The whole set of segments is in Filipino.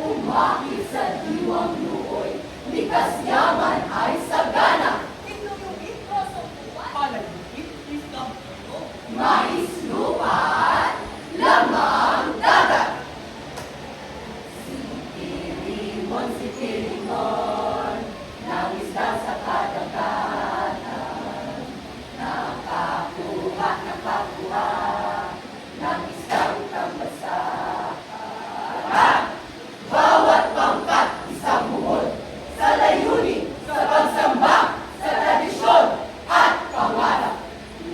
Umaki sa diwang luoy, likas yaman ay sagana. Inuyuin ko sa buwan. Palagutin isang puno. Mais lupa at lamang dagat. Si Pirimon, ng isda sa kadagatan. Nakakuha ng isang tambasakan. Bawat pangkat isang buhol sa layunin, sa pagsamba, sa tradisyon at pangarap.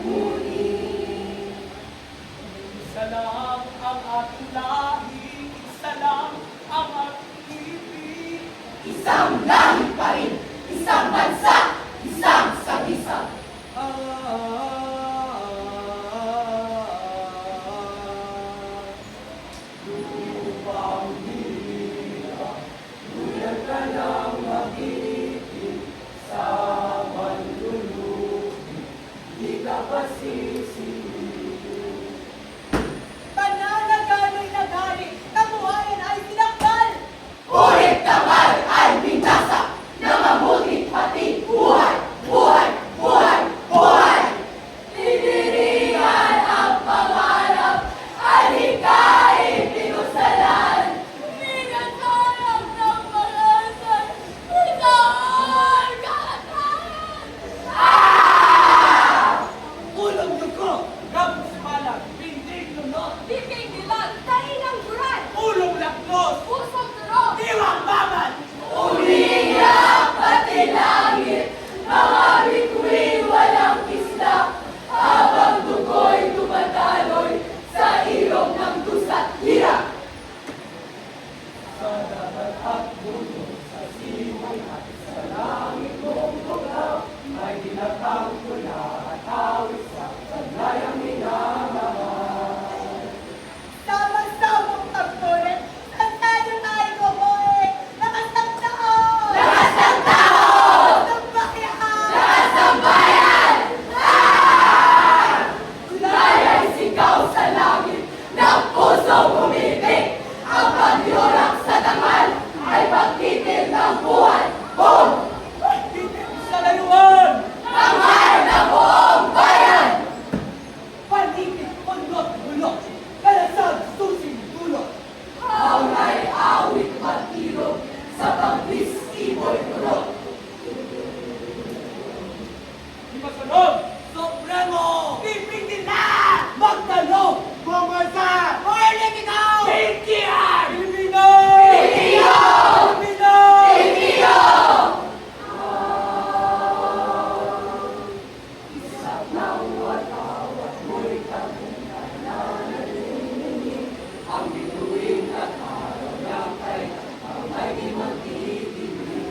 Ngunit Isa lang ang ating lahi, isa lang ang ating ibig. isang lahi pa rin, isang bansa, isang sagisag. Lupang hirap, nguyag ka lang mag-ibig sa manlulubi, di ka pasisingin. Pananagano'y nagari, kabuhayan ay sinakdal. Ulit kamay ay binasa na mabuti pati buhay, buhay, buhay, buhay! Tiniringan ang pangarap, alikain pinusalan. Minasarap ng pag-asal, isaan kalakayan. Ulang dugo, gabos malag, pindig lunod, Bibig dilag, tainang buran, ulong laknos, pusong turo. diwang babat. Umiiyak pati langit, mga bituin walang isla, habang dugo'y tumataloy sa ilong ng dusa't hirap. Sa dagat at bundok, sa siway at sa langit mong tugaw, may dinatang tula at awit sa sanlayang minamahal. Sabang-sabang pagtulit, sa tayo ay gumoy, lakas ng tao. Lakas ng tao! Lakas ng bayan. Lakas ng bayan! Kaya'y sigaw sa langit ng pusong umibig. Ang pagyorak sa dangal ay pagtitil ng buhay. Boom! Sa layuan! Dangal ng buong bayan! Paligid, pundot, bulok, kalasag, susing, dulot. Hawnay awit magtirog sa pagwis iboy turok. Di masunod, Supremo! Pipigil na! Magdalo! Bumasa! Morning ikaw! Pinkian! Pilipino! Pilipino! Pilipino! Pilipino! Isang nawatawat mo'y tagunan na nalilinig. Ang bituin at araw niya kay may di magtitinig.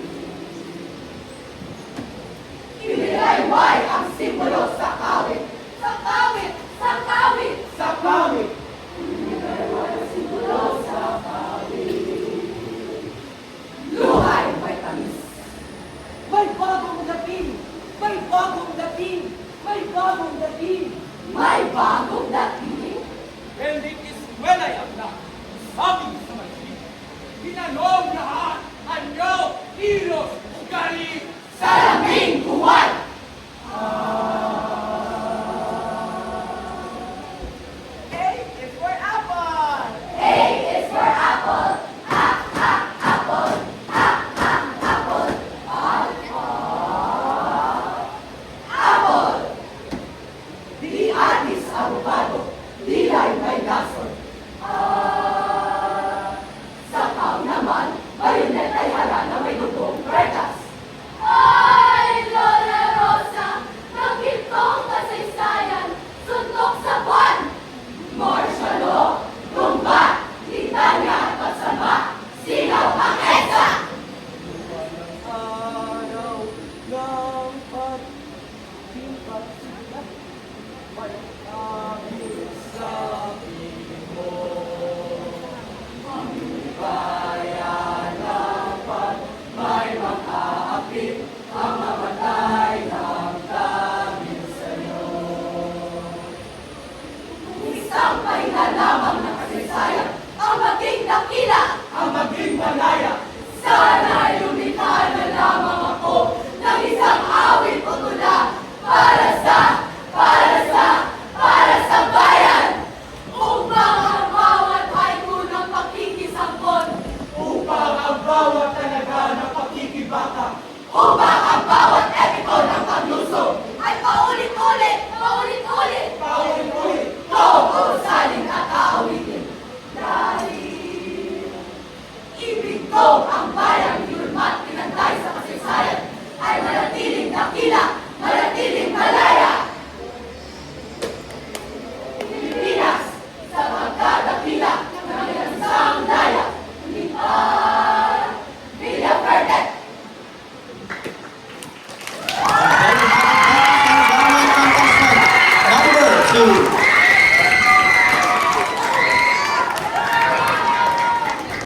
Inilayway ang simbolo sa kawit. Sa kawit! Sa kawit! Sa kawit! Inilayway ang simbolo sa kawit. Luhay may tamis. May bagong dating! May bagong dating! May bagong dating! May bagong dating. Hindi iswelay ang lahat. Sabi sa masin, hinanong lahat, anyo, kilos, ugali, Salaming buwan. A is for apple. A is for apple. Apple. Apple. Apple. Di anis abogado. Dilay may gason. Sa naman, bayonet ay harana may dugong. Preka. mananatili